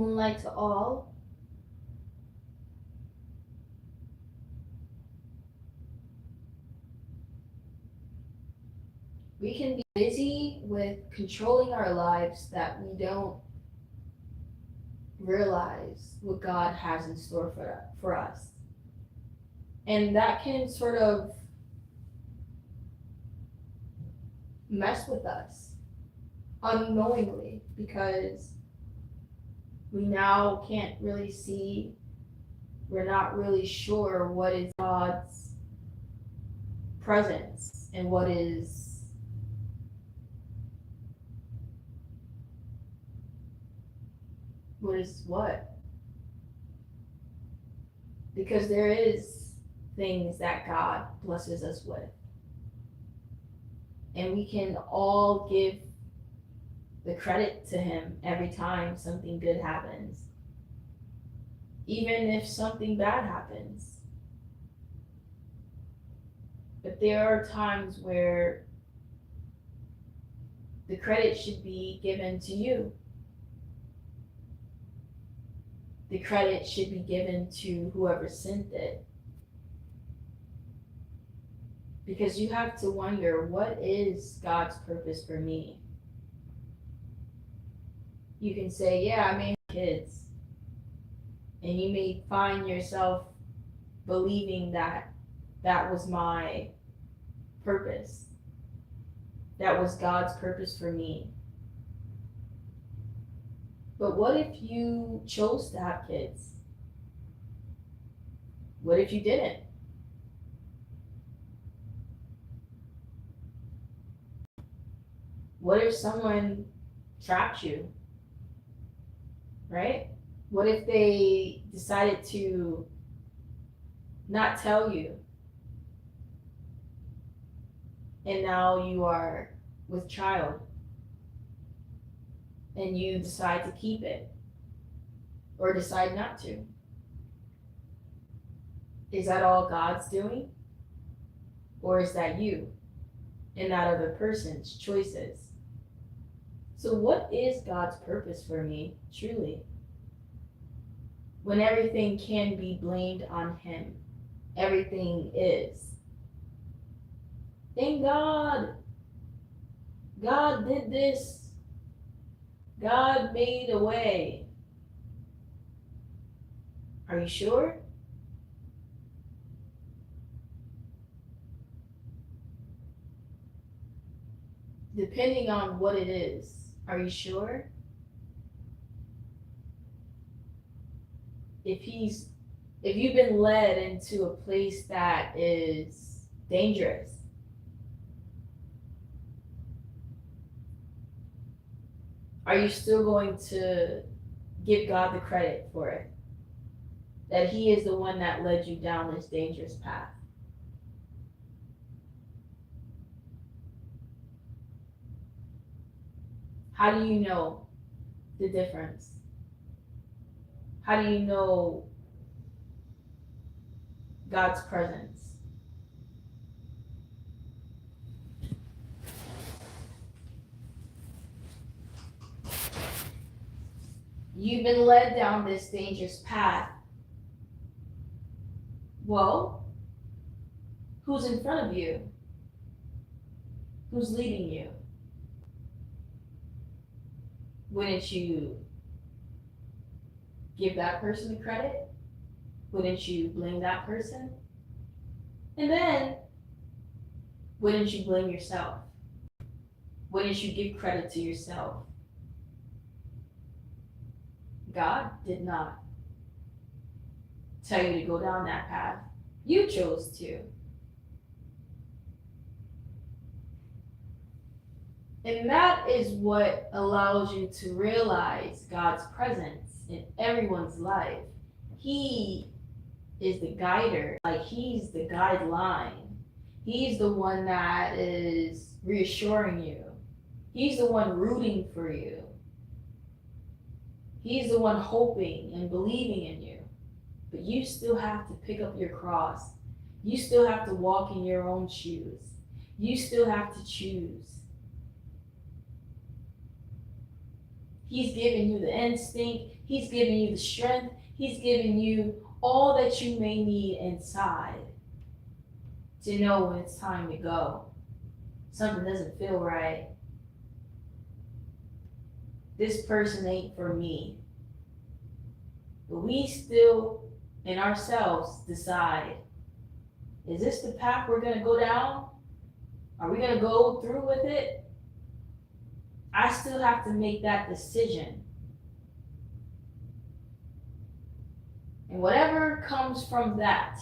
Moonlight to all. We can be busy with controlling our lives that we don't realize what God has in store for us. And that can sort of mess with us unknowingly because we now can't really see, we're not really sure what is God's presence and what. Because there is things that God blesses us with. And we can all give the credit to Him every time something good happens. Even if something bad happens. But there are times where the credit should be given to you. The credit should be given to whoever sent it. Because you have to wonder, what is God's purpose for me? You can say, yeah, I may have kids. And you may find yourself believing that that was my purpose. That was God's purpose for me. But what if you chose to have kids? What if you didn't? What if someone trapped you? Right? What if they decided to not tell you? And now you are with child and you decide to keep it or decide not to. Is that all God's doing? Or is that you and that other person's choices? So what is God's purpose for me, truly? When everything can be blamed on Him. Everything is. Thank God. God did this. God made a way. Are you sure? Depending on what it is. Are you sure? If you've been led into a place that is dangerous, are you still going to give God the credit for it? That He is the one that led you down this dangerous path? How do you know the difference? How do you know God's presence? You've been led down this dangerous path. Well, who's in front of you? Who's leading you? Wouldn't you give that person the credit? Wouldn't you blame that person? And then, wouldn't you blame yourself? Wouldn't you give credit to yourself? God did not tell you to go down that path. You chose to. And that is what allows you to realize God's presence in everyone's life. He is the guider, like He's the guideline. He's the one that is reassuring you. He's the one rooting for you. He's the one hoping and believing in you. But you still have to pick up your cross. You still have to walk in your own shoes. You still have to choose. He's giving you the instinct. He's giving you the strength. He's giving you all that you may need inside to know when it's time to go. Something doesn't feel right. This person ain't for me. But we still, in ourselves, decide, is this the path we're going to go down? Are we going to go through with it? I still have to make that decision. And whatever comes from that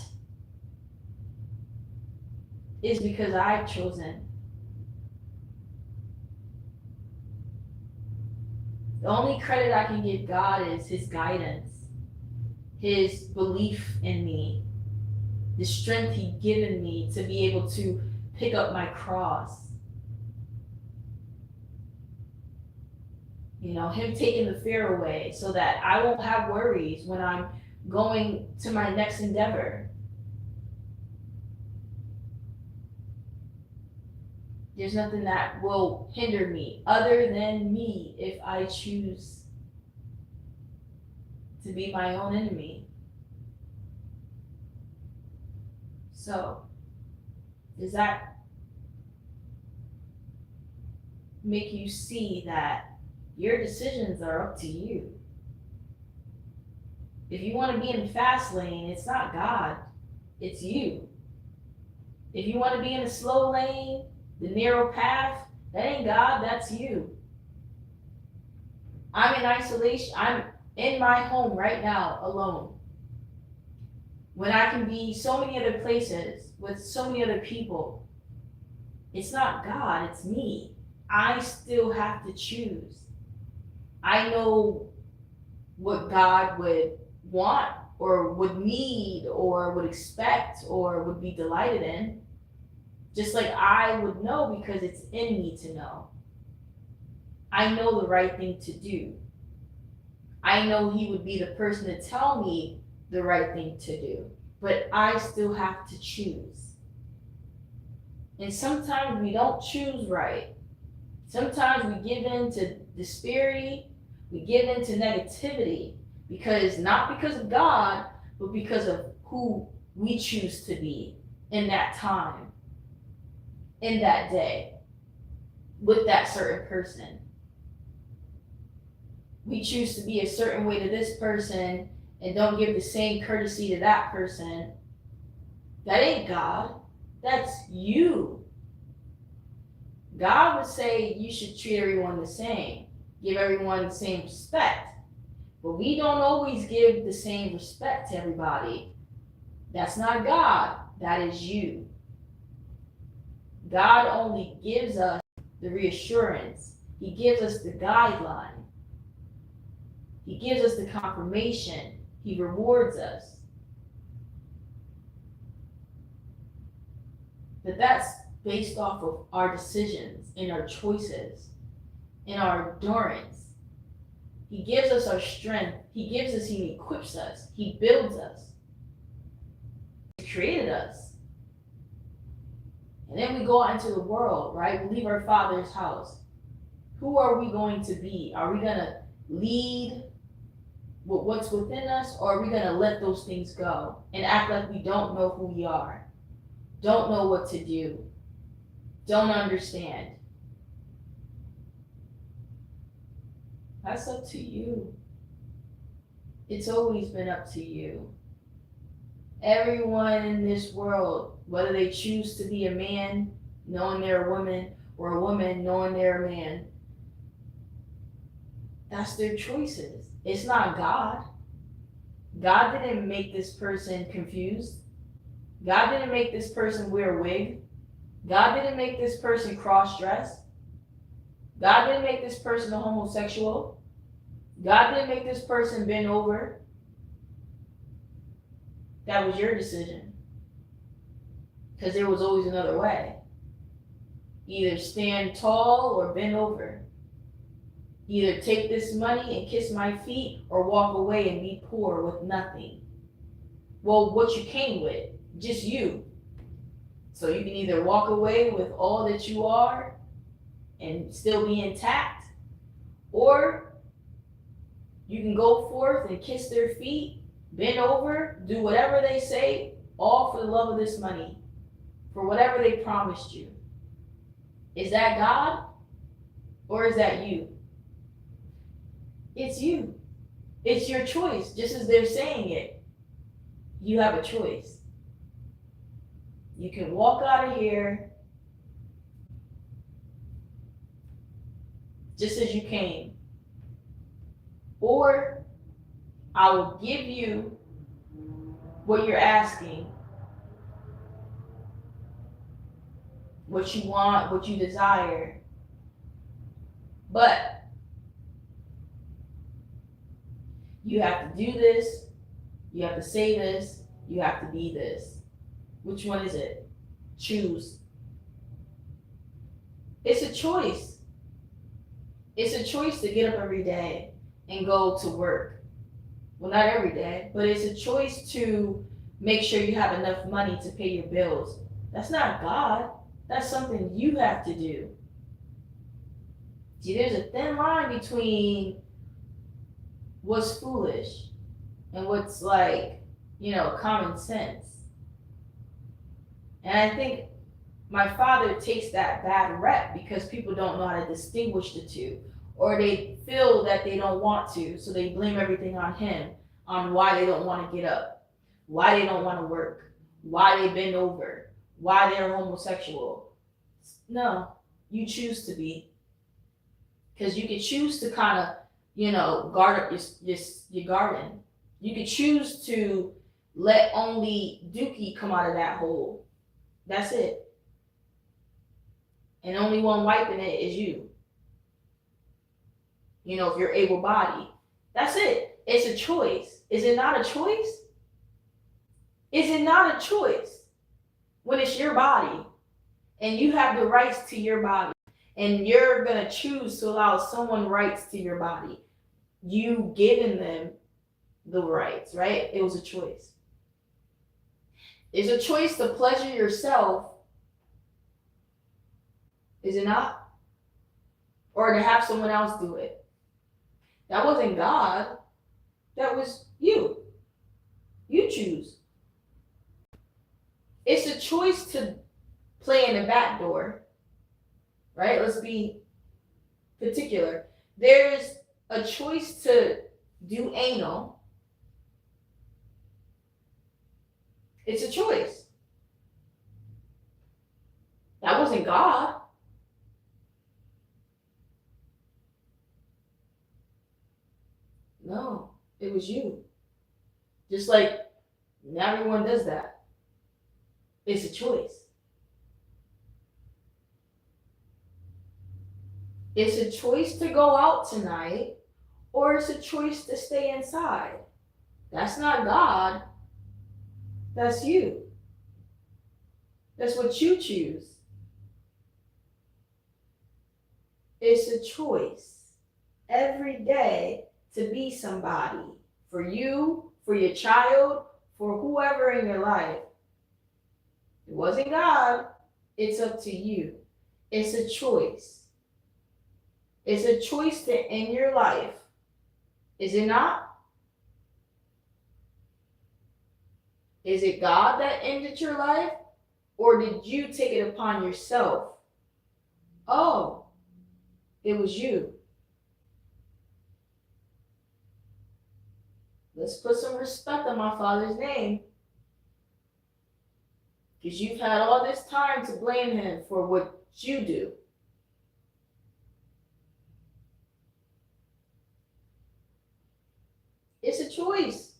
is because I've chosen. The only credit I can give God is his guidance, his belief in me, the strength he's given me to be able to pick up my cross. You know, him taking the fear away so that I won't have worries when I'm going to my next endeavor. There's nothing that will hinder me other than me if I choose to be my own enemy. So, does that make you see that your decisions are up to you? If you want to be in the fast lane, it's not God, it's you. If you want to be in the slow lane, the narrow path, that ain't God, that's you. I'm in isolation. I'm in my home right now, alone. When I can be so many other places with so many other people, it's not God, it's me. I still have to choose. I know what God would want or would need or would expect or would be delighted in. Just like I would know because it's in me to know. I know the right thing to do. I know he would be the person to tell me the right thing to do. But I still have to choose. And sometimes we don't choose right. Sometimes we give in to disparity, we give in to negativity, not because of God, but because of who we choose to be in that time, in that day, with that certain person. We choose to be a certain way to this person and don't give the same courtesy to that person. That ain't God, that's you. God would say you should treat everyone the same, give everyone the same respect. But we don't always give the same respect to everybody. That's not God, that is you. God only gives us the reassurance. He gives us the guideline. He gives us the confirmation. He rewards us. But that's based off of our decisions and our choices and our endurance. He gives us our strength. He gives us, he equips us. He builds us. He created us. And then we go out into the world, right? We leave our Father's house. Who are we going to be? Are we going to lead with what's within us, or are we going to let those things go and act like we don't know who we are, don't know what to do, don't understand? That's up to you. It's always been up to you. Everyone in this world, whether they choose to be a man knowing they're a woman, or a woman knowing they're a man, that's their choices. It's not God. God didn't make this person confused. God didn't make this person wear a wig. God didn't make this person cross-dress. God didn't make this person a homosexual. God didn't make this person bend over. That was your decision. Because there was always another way. Either stand tall or bend over. Either take this money and kiss my feet or walk away and be poor with nothing. Well, what you came with, just you. So you can either walk away with all that you are and still be intact, or You can go forth and kiss their feet, bend over, do whatever they say, all for the love of this money, for whatever they promised you. Is that God or is that you? It's you. It's your choice, just as they're saying it. You have a choice. You can walk out of here just as you came, or I will give you what you're asking, what you want, what you desire. But you have to do this, you have to say this, you have to be this. Which one is it? Choose. It's a choice. It's a choice to get up every day and go to work. Well, not every day, but it's a choice to make sure you have enough money to pay your bills. That's not God. That's something you have to do. See, there's a thin line between what's foolish and what's like, common sense. And I think my father takes that bad rep because people don't know how to distinguish the two, or they feel that they don't want to, so they blame everything on him, on why they don't want to get up, why they don't want to work, why they bend over, why they're homosexual. No, you choose to be. Because you can choose to kind of, guard up your garden. You can choose to let only Dookie come out of that hole. That's it. And only one wiping it is you. If you're able-bodied. That's it. It's a choice. Is it not a choice? Is it not a choice when it's your body and you have the rights to your body and you're going to choose to allow someone rights to your body? You giving them the rights, right? It was a choice. It's a choice to pleasure yourself, is it not? Or to have someone else do it. That wasn't God. That was you. You choose. It's a choice to play in the back door, right? Let's be particular. There's a choice to do anal. It's a choice. That wasn't God. No, it was you. Just like not everyone does that. It's a choice. It's a choice to go out tonight, or it's a choice to stay inside. That's not God. That's you. That's what you choose. It's a choice every day to be somebody for you, for your child, for whoever in your life. It wasn't God. It's up to you. It's a choice. It's a choice to end your life. Is it not? Is it God that ended your life? Or did you take it upon yourself? Oh, it was you. Let's put some respect on my father's name. Because you've had all this time to blame him for what you do. It's a choice.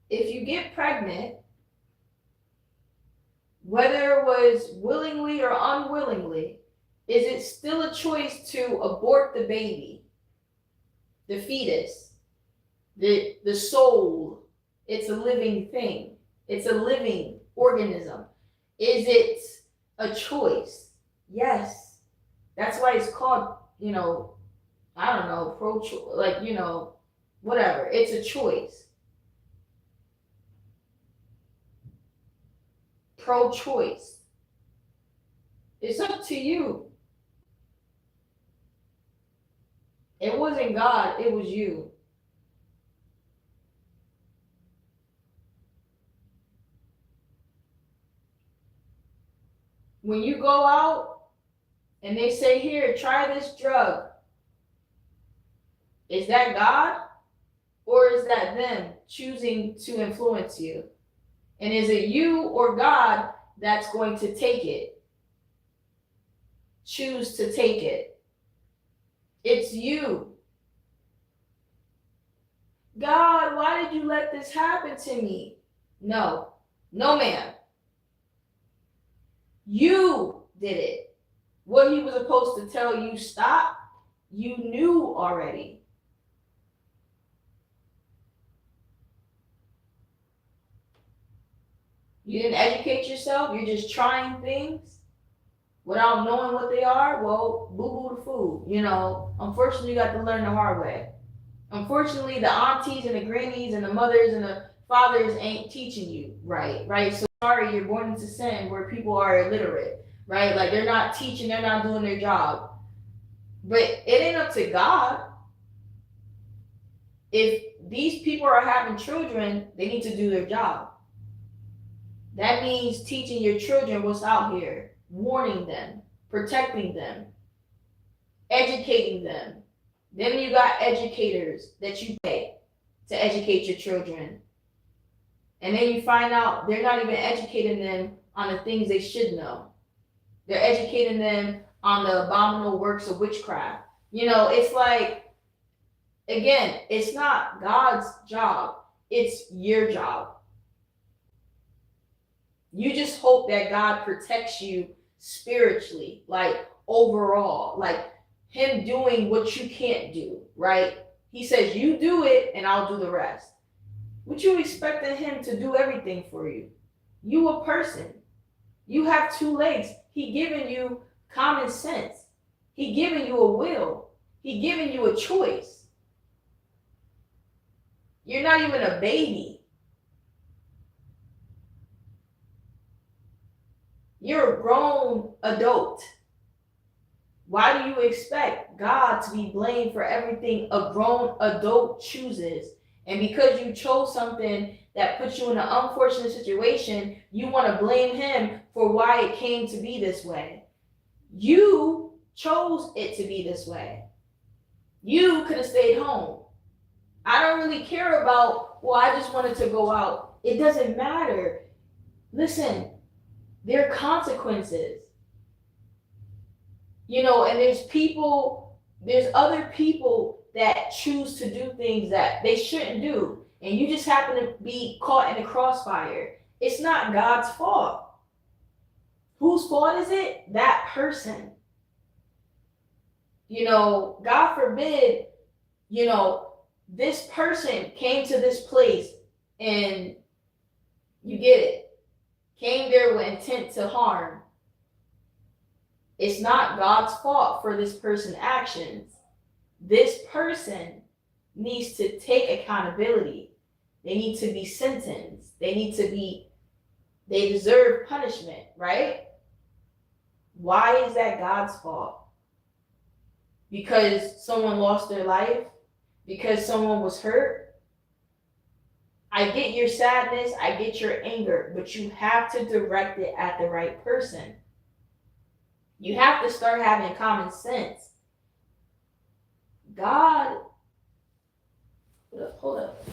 If you get pregnant, whether it was willingly or unwillingly, is it still a choice to abort the baby, the fetus, the soul? It's a living thing. It's a living organism. Is it a choice? Yes. That's why it's called, I don't know, pro-choice, whatever. It's a choice. Pro-choice. It's up to you. It wasn't God, it was you. When you go out and they say, here, try this drug, is that God? Or is that them choosing to influence you? And is it you or God that's going to take it? Choose to take it. It's you. God, why did you let this happen to me? No, no, ma'am. You did it. What he was supposed to tell you, stop, you knew already. You didn't educate yourself. You're just trying things without knowing what they are. Well, boo-boo the food. You know, unfortunately, you got to learn the hard way. Unfortunately, the aunties and the grannies and the mothers and the fathers ain't teaching you right? So sorry, you're born into sin where people are illiterate, right? Like they're not teaching, they're not doing their job. But it ain't up to God. If these people are having children, they need to do their job. That means teaching your children what's out here, warning them, protecting them, educating them. Then you got educators that you pay to educate your children. And then you find out they're not even educating them on the things they should know. They're educating them on the abominable works of witchcraft. You know, it's like, again, it's not God's job, it's your job. You just hope that God protects you spiritually, like overall, like him doing what you can't do, right? He says, you do it and I'll do the rest. What you expecting him to do everything for you? You a person. You have two legs. He giving you common sense. He giving you a will. He giving you a choice. You're not even a baby. You're a grown adult. Why do you expect God to be blamed for everything a grown adult chooses? And because you chose something that puts you in an unfortunate situation, you want to blame him for why it came to be this way. You chose it to be this way. You could have stayed home. I don't really care about, well, I just wanted to go out. It doesn't matter. Listen, there are consequences. You know, and there's other people that choose to do things that they shouldn't do. And you just happen to be caught in the crossfire. It's not God's fault. Whose fault is it? That person. You know, God forbid, you know, this person came to this place and you get it, came there with intent to harm. It's not God's fault for this person's actions. This person needs to take accountability. They need to be sentenced. They deserve punishment, right? Why is that God's fault? Because someone lost their life? Because someone was hurt? I get your sadness, I get your anger, but you have to direct it at the right person. You have to start having common sense. God, hold up.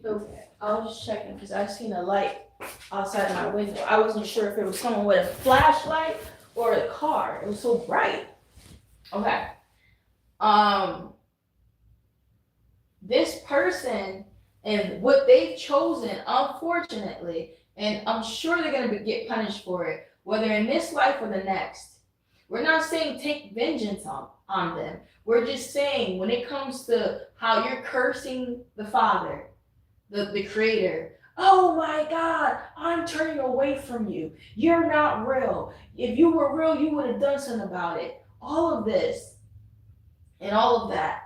Okay, I was just checking because I seen a light outside my window. I wasn't sure if it was someone with a flashlight or a car. It was so bright. Okay. This person and what they've chosen, unfortunately, and I'm sure they're going to get punished for it, whether in this life or the next. We're not saying take vengeance on them. We're just saying when it comes to how you're cursing the Father, the Creator, oh my God, I'm turning away from you. You're not real. If you were real, you would have done something about it. All of this and all of that.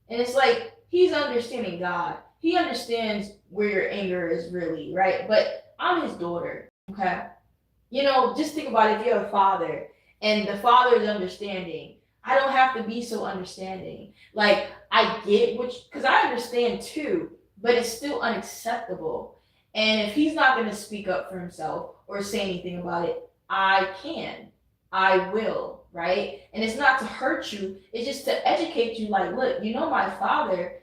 And it's like he's understanding God. He understands where your anger is really, right? But I'm his daughter, okay? Just think about it, if you have a father and the father is understanding. I don't have to be so understanding. Like, I get because I understand too, but it's still unacceptable. And if he's not going to speak up for himself or say anything about it, I can. I will, right? And it's not to hurt you, it's just to educate you. Like, look, my father,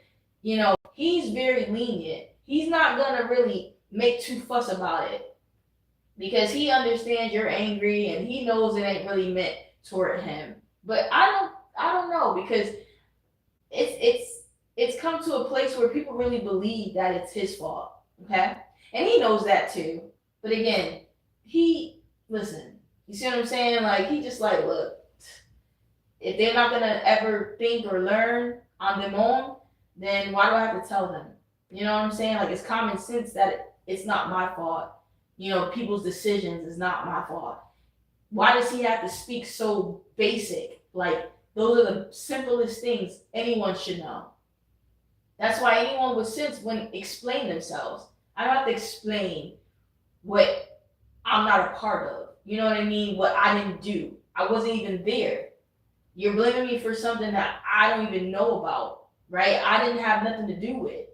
he's very lenient. He's not going to really make too fuss about it because he understands you're angry and he knows it ain't really meant toward him. But I don't know, because it's come to a place where people really believe that it's his fault. Okay? And he knows that too. But again, listen, you see what I'm saying? Like, he just like, look, if they're not gonna ever think or learn on their own, then why do I have to tell them? You know what I'm saying? Like, it's common sense that it's not my fault. People's decisions is not my fault. Why does he have to speak so basic? Like, those are the simplest things anyone should know. That's why anyone with sense wouldn't explain themselves. I don't have to explain what I'm not a part of. You know what I mean? What I didn't do. I wasn't even there. You're blaming me for something that I don't even know about, right? I didn't have nothing to do with.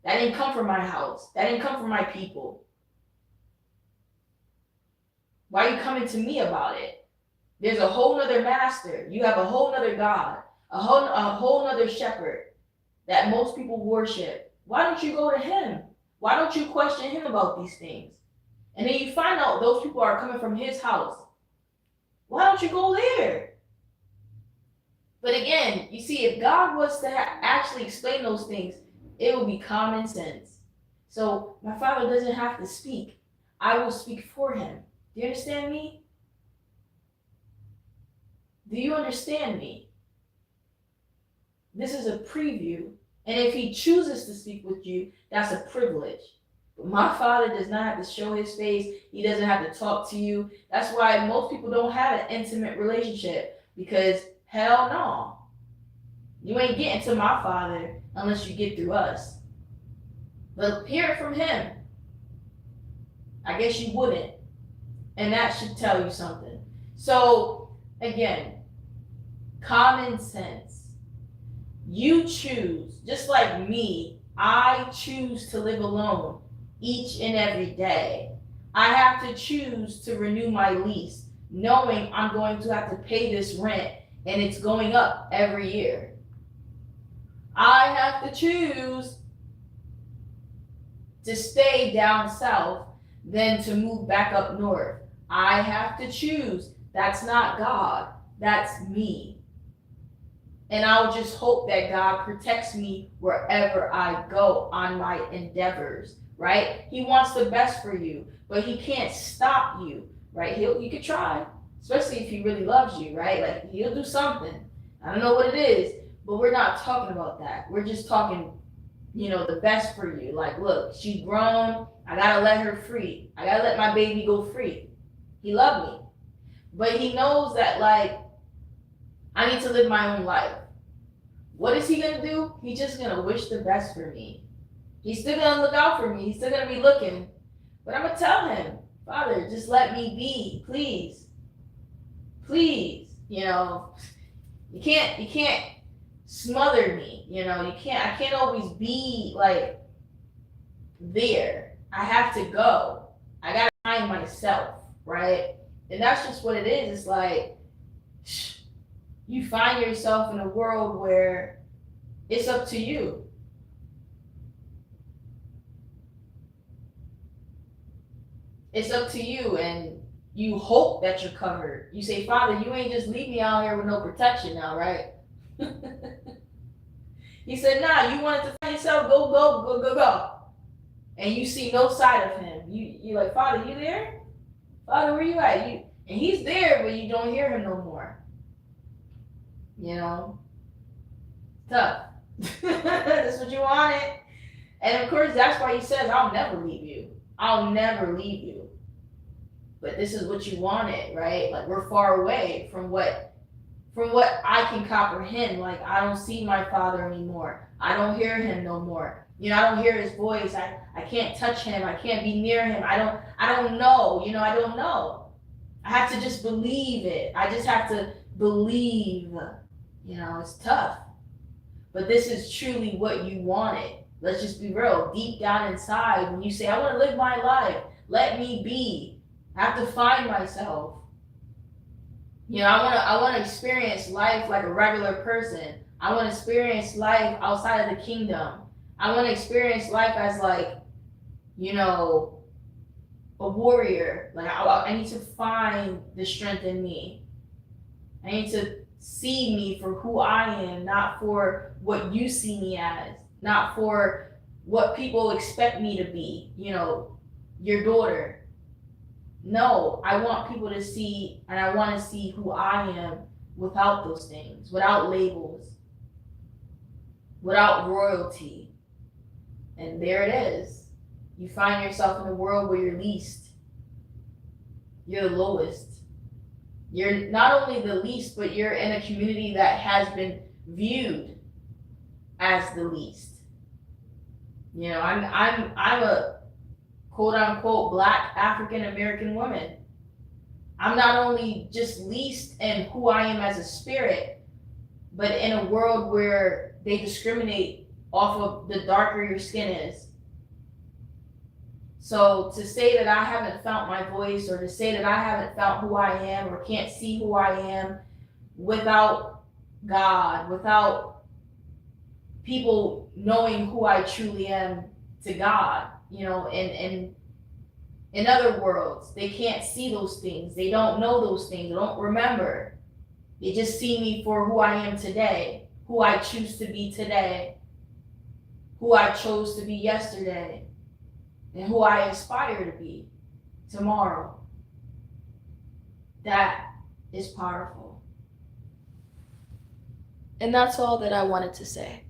That didn't come from my house. That didn't come from my people. Why are you coming to me about it? There's a whole nother master. You have a whole nother God, a whole nother shepherd that most people worship. Why don't you go to him? Why don't you question him about these things? And then you find out those people are coming from his house. Why don't you go there? But again, you see, if God was to actually explain those things, it would be common sense. So my father doesn't have to speak. I will speak for him. Do you understand me? Do you understand me? This is a preview. And if he chooses to speak with you, that's a privilege. But my father does not have to show his face. He doesn't have to talk to you. That's why most people don't have an intimate relationship, because hell no. You ain't getting to my father unless you get through us. But hear it from him. I guess you wouldn't. And that should tell you something. So, again, common sense. You choose, just like me, I choose to live alone each and every day. I have to choose to renew my lease, knowing I'm going to have to pay this rent and it's going up every year. I have to choose to stay down south than to move back up north. I have to choose. That's not God. That's me. And I'll just hope that God protects me wherever I go on my endeavors, right? He wants the best for you, but he can't stop you, right? You could try, especially if he really loves you, right? Like, he'll do something. I don't know what it is, but we're not talking about that. We're just talking, the best for you. Like, look, she's grown. I gotta let her free. I gotta let my baby go free. He loved me. But he knows that, like, I need to live my own life. What is he gonna do? He's just gonna wish the best for me. He's still gonna look out for me. He's still gonna be looking. But I'm gonna tell him, Father, just let me be, please. Please. You can't smother me. I can't always be like there. I have to go. I gotta find myself, right? And that's just what it is. It's like, you find yourself in a world where it's up to you. It's up to you, and you hope that you're covered. You say, Father, you ain't just leave me out here with no protection now, right? He said, nah, you wanted to find yourself, go. And you see no side of him. You're like, Father, you there? Father, where you at? And he's there, but you don't hear him no more. Tough. That's what you wanted. And of course, that's why he says, I'll never leave you. I'll never leave you. But this is what you wanted, right? Like, we're far away from what from what I can comprehend. Like, I don't see my father anymore. I don't hear him no more. I don't hear his voice. I can't touch him. I can't be near him. I don't know. I don't know. I have to just believe it. I just have to believe. It's tough. But this is truly what you wanted. Let's just be real. Deep down inside, when you say, I want to live my life, let me be. I have to find myself. I want to experience life like a regular person. I want to experience life outside of the kingdom. I want to experience life as like, a warrior. Like I need to find the strength in me. I need to see me for who I am, not for what you see me as, not for what people expect me to be, your daughter. No, I want people to see, and I want to see who I am without those things, without labels, without royalty. And there it is. You find yourself in a world where you're least. You're the lowest. You're not only the least, but you're in a community that has been viewed as the least. I'm a quote unquote Black African American woman. I'm not only just least in who I am as a spirit, but in a world where they discriminate off of the darker your skin is. So to say that I haven't found my voice, or to say that I haven't found who I am, or can't see who I am without God, without people knowing who I truly am to God, in other worlds, they can't see those things. They don't know those things. They don't remember. They just see me for who I am today, who I choose to be today, who I chose to be yesterday, and who I aspire to be tomorrow. That is powerful. And that's all that I wanted to say.